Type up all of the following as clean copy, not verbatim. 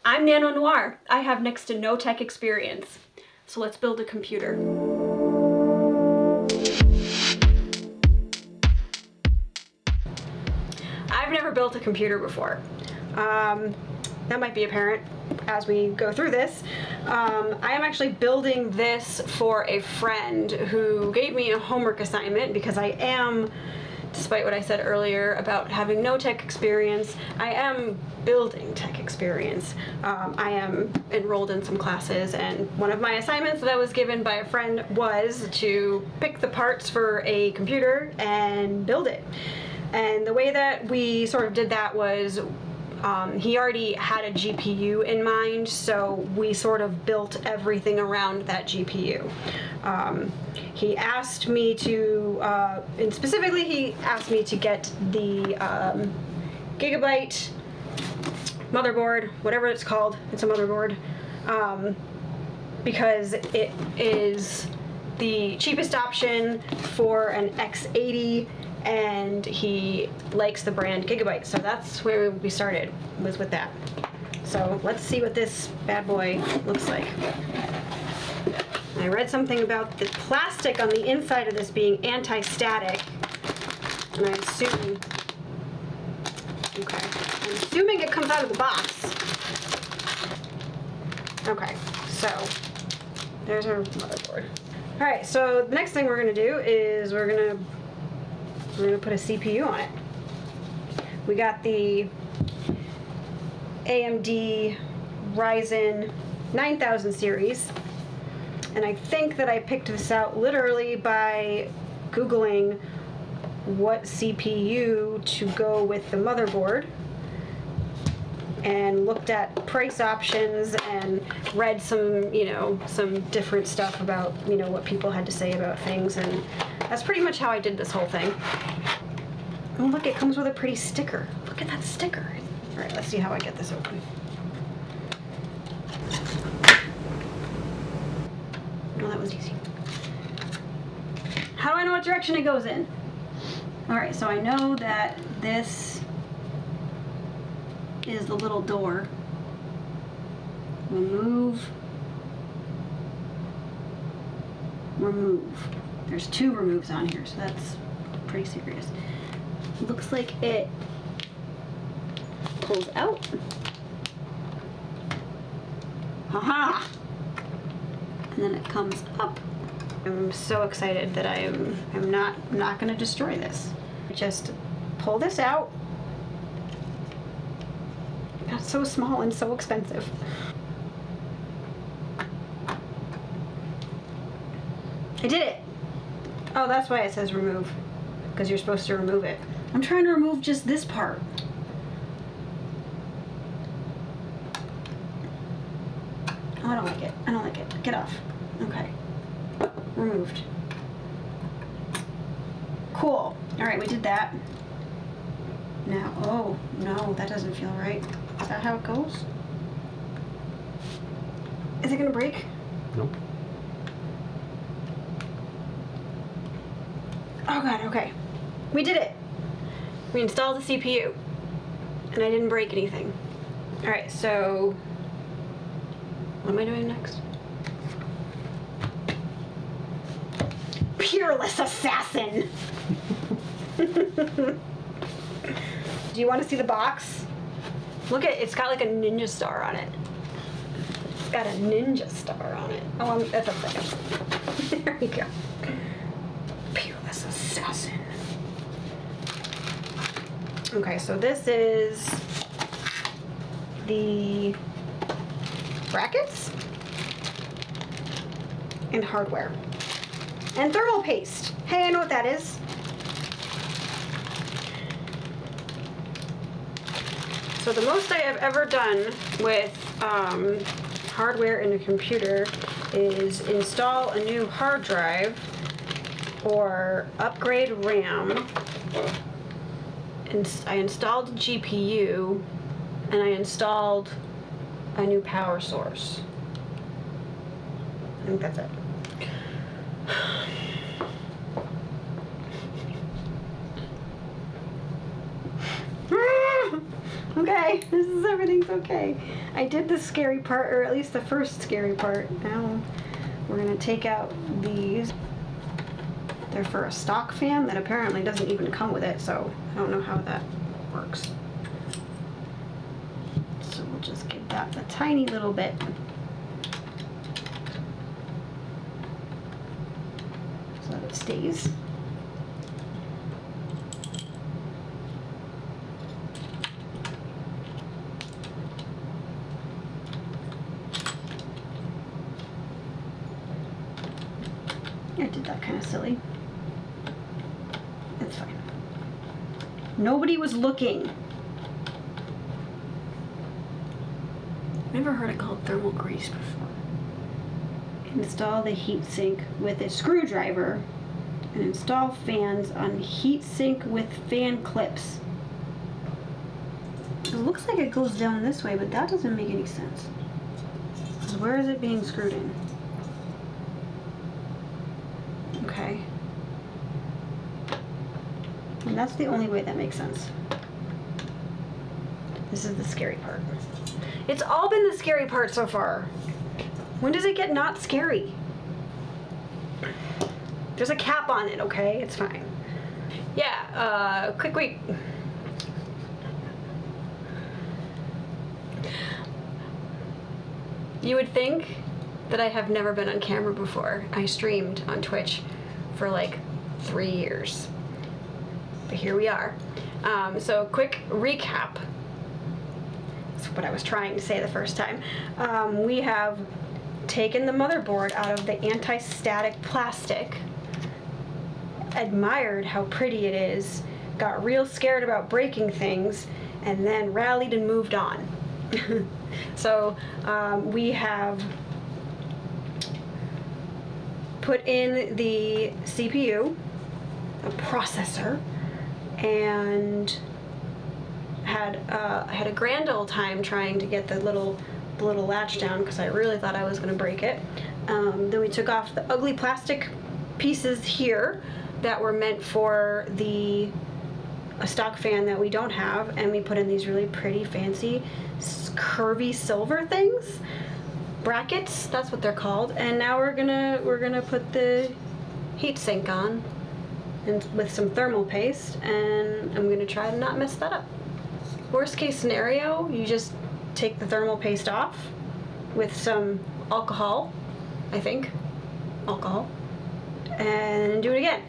I'm Nano Noir. I have next to no tech experience. So let's build a computer. I've never built a computer before. That might be apparent as we go through this. I am actually building this for a friend who gave me a homework assignment because I am, despite what I said earlier about having no tech experience, I am building tech experience. I am enrolled in some classes, and one of my assignments that I was given by a friend was to pick the parts for a computer and build it. And the way that we sort of did that was he already had a GPU in mind, so we sort of built everything around that GPU. He asked me to, and specifically he asked me to get the Gigabyte motherboard, whatever it's called, it's a motherboard, because it is the cheapest option for an X80, and he likes the brand Gigabyte, so that's where we started, was with that. So let's see what this bad boy looks like. I read something about the plastic on the inside of this being anti-static, and I assume, okay, I'm assuming it comes out of the box. Okay, so there's our motherboard. All right, so the next thing we're gonna do is we're gonna put a CPU on it. We got the AMD Ryzen 9000 series, and I think that I picked this out literally by Googling what CPU to go with the motherboard, and looked at price options and read some, some different stuff about, what people had to say about things, and that's pretty much how I did this whole thing. Oh, look, it comes with a pretty sticker. Look at that sticker. All right, let's see how I get this open. Oh, that was easy. How do I know what direction it goes in? All right, so I know that this is the little door. Remove. There's 2 removes on here, so that's pretty serious. Looks like it pulls out. Haha! And then it comes up. I'm so excited that I'm not gonna destroy this. Just pull this out. That's so small and so expensive. I did it! Oh, that's why it says remove. Because you're supposed to remove it. I'm trying to remove just this part. Oh, I don't like it. I don't like it. Get off. Okay. Removed. Cool. Alright, we did that. Now, oh, no, that doesn't feel right. Is that how it goes? Is it gonna break? Nope. Oh god, okay. We did it. We installed the CPU. And I didn't break anything. Alright, so what am I doing next? Peerless assassin! Do you want to see the box? Look at it, it's got like a ninja star on it. It's got a ninja star on it. Oh, that's a second. There you go. Peerless assassin. Okay, so this is the brackets and hardware. And thermal paste. Hey, I know what that is. So the most I have ever done with hardware in a computer is install a new hard drive or upgrade RAM. And I installed a GPU, and I installed a new power source. I think that's it. Okay, everything's okay. I did the scary part, or at least the first scary part. Now we're gonna take out these. They're for a stock fan that apparently doesn't even come with it, so I don't know how that works. So we'll just give that a tiny little bit. So that it stays. I did that kind of silly. It's fine. Nobody was looking. Never heard it called thermal grease before. Install the heatsink with a screwdriver and install fans on heatsink with fan clips. It looks like it goes down this way, but that doesn't make any sense. 'Cause where is it being screwed in? Okay. And that's the only way that makes sense. This is the scary part. It's all been the scary part so far. When does it get not scary? There's a cap on it, okay? It's fine. Yeah, quick week. You would think that I have never been on camera before. I streamed on Twitch for like 3 years. But here we are. So quick recap. That's what I was trying to say the first time. We have taken the motherboard out of the anti-static plastic, admired how pretty it is, got real scared about breaking things, and then rallied and moved on. So we have put in the CPU, a processor, and had a grand old time trying to get the little latch down because I really thought I was going to break it. Then we took off the ugly plastic pieces here that were meant for a stock fan that we don't have, and we put in these really pretty fancy curvy silver things, brackets, that's what they're called. And now we're gonna put the heat sink on, and with some thermal paste, and I'm gonna try to not mess that up. Worst case scenario, you just take the thermal paste off with some alcohol, I think, alcohol, and do it again.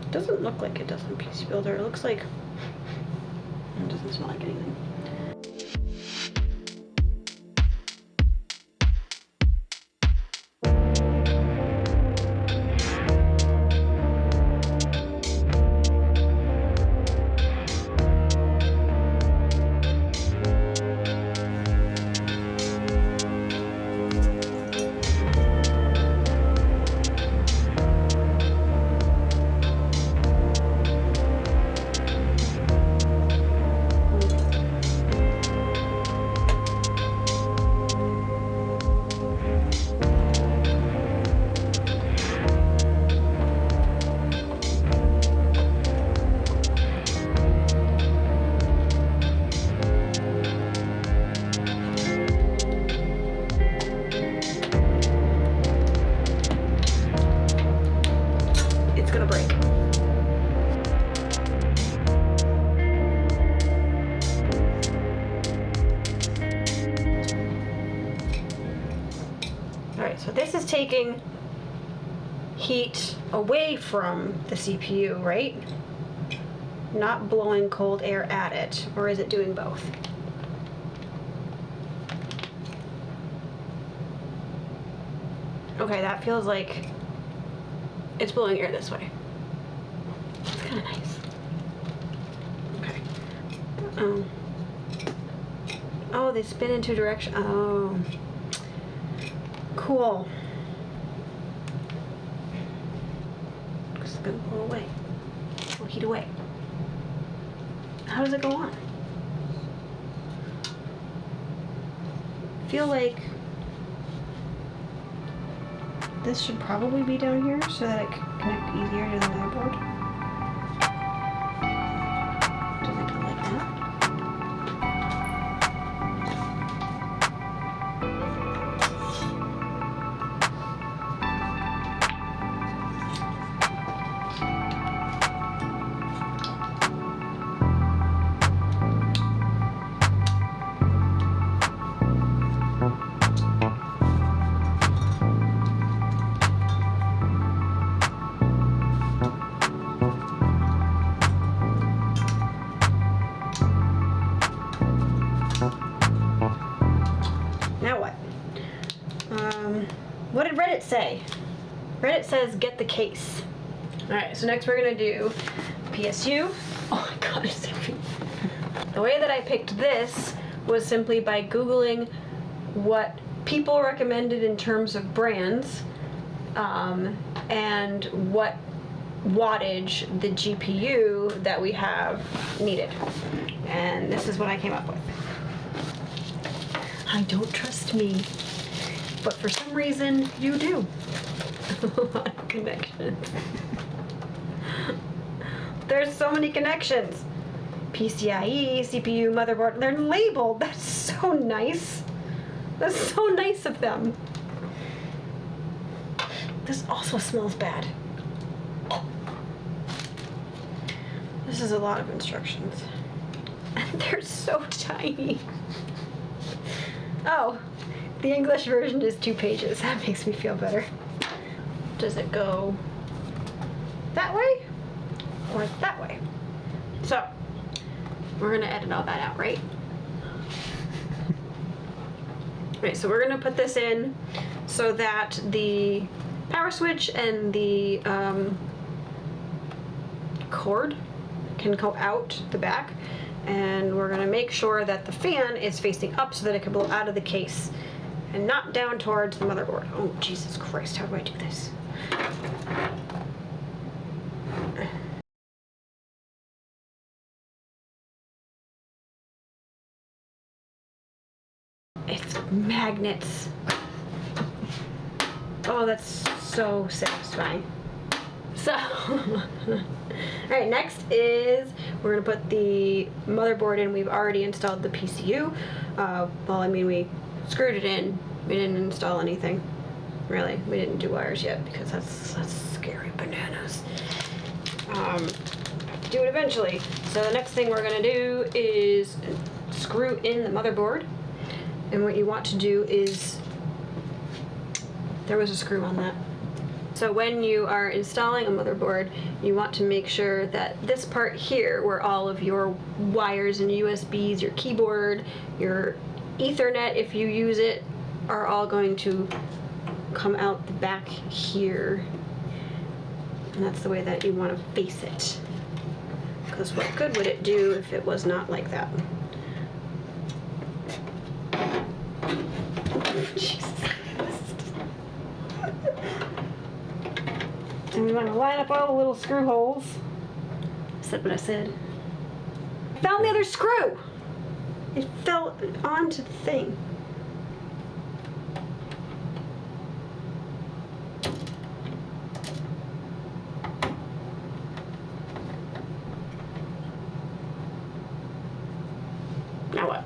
It doesn't look like it does on PC Builder. It looks like it doesn't smell like anything. So this is taking heat away from the CPU, right? Not blowing cold air at it, or is it doing both? Okay, that feels like it's blowing air this way. It's kind of nice. Okay. Oh, they spin in two directions. Oh. Cool. It's gonna blow away. It'll heat away. How does it go on? I feel like this should probably be down here so that it can connect easier to the motherboard. Does it go like that? Now what? What did Reddit say? Reddit says get the case. Alright, so next we're gonna do PSU. Oh my god, it's heavy. The way that I picked this was simply by Googling what people recommended in terms of brands, and what wattage the GPU that we have needed. And this is what I came up with. I don't trust me, but for some reason you do. A lot of connections. There's so many connections. PCIe, CPU, motherboard, they're labeled. That's so nice. That's so nice of them. This also smells bad. This is a lot of instructions. And they're so tiny. Oh, the English version is 2 pages. That makes me feel better. Does it go that way or that way? So, we're gonna edit all that out, right? Right, so we're gonna put this in so that the power switch and the cord can go out the back, and we're gonna make sure that the fan is facing up so that it can blow out of the case and not down towards the motherboard. Oh, Jesus Christ, how do I do this? It's magnets. Oh, that's so satisfying. So, alright, next is we're gonna put the motherboard in. We've already installed the PCU. Well, I mean, we screwed it in. We didn't install anything. Really, we didn't do wires yet because that's scary bananas. Do it eventually. So the next thing we're gonna do is screw in the motherboard. And what you want to do is, there was a screw on that. So when you are installing a motherboard, you want to make sure that this part here, where all of your wires and USBs, your keyboard, your Ethernet, if you use it, are all going to come out the back here. And that's the way that you want to face it. Because what good would it do if it was not like that? Jesus. And we want to line up all the little screw holes. I said what I said. I found the other screw! It fell onto the thing. Now what?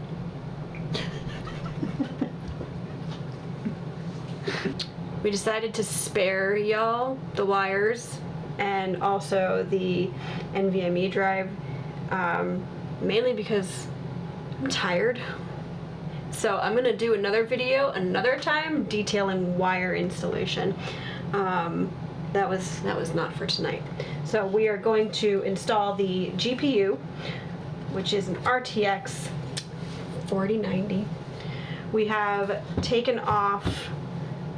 We decided to spare y'all the wires and also the NVMe drive, mainly because I'm tired. So I'm gonna do another video another time detailing wire installation. That was not for tonight. So we are going to install the GPU, which is an RTX 4090. We have taken off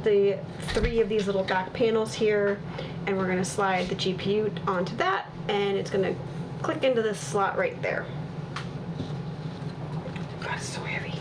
the 3 of these little back panels here, and we're going to slide the GPU onto that, and it's going to click into this slot right there. God, it's so heavy.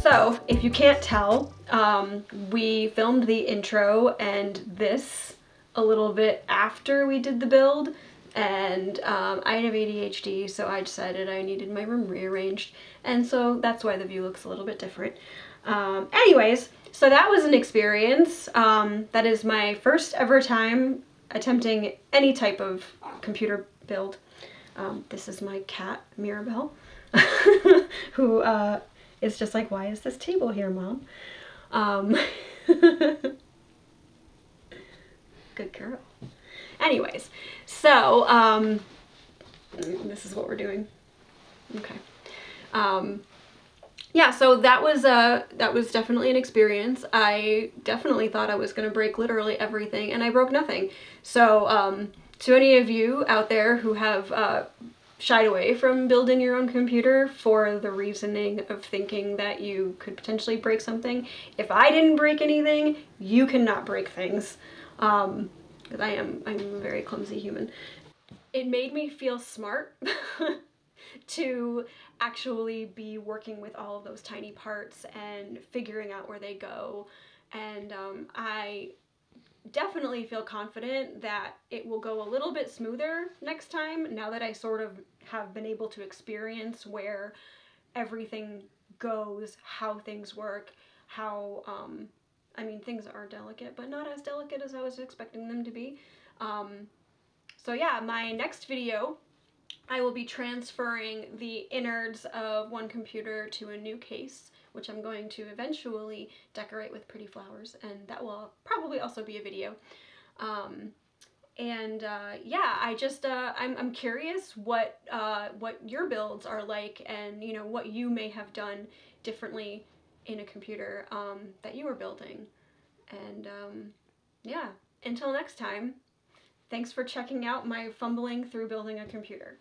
So, if you can't tell, we filmed the intro and this a little bit after we did the build, and I have ADHD, so I decided I needed my room rearranged, and so that's why the view looks a little bit different. Anyways, so that was an experience. That is my first ever time attempting any type of computer build. This is my cat, Mirabelle, who is just like, why is this table here, Mom? Good girl. Anyways, so this is what we're doing. Okay. Yeah, so that was definitely an experience. I definitely thought I was going to break literally everything, and I broke nothing. So to any of you out there who have shied away from building your own computer for the reasoning of thinking that you could potentially break something, if I didn't break anything, you cannot break things. Because I'm a very clumsy human. It made me feel smart to actually be working with all of those tiny parts and figuring out where they go. And I definitely feel confident that it will go a little bit smoother next time, now that I sort of have been able to experience where everything goes, how things work, how, I mean, things are delicate, but not as delicate as I was expecting them to be. So yeah, my next video, I will be transferring the innards of one computer to a new case, which I'm going to eventually decorate with pretty flowers, and that will probably also be a video. Yeah, I'm curious what your builds are like, and you know what you may have done differently in a computer that you were building. And yeah, until next time, thanks for checking out my fumbling through building a computer.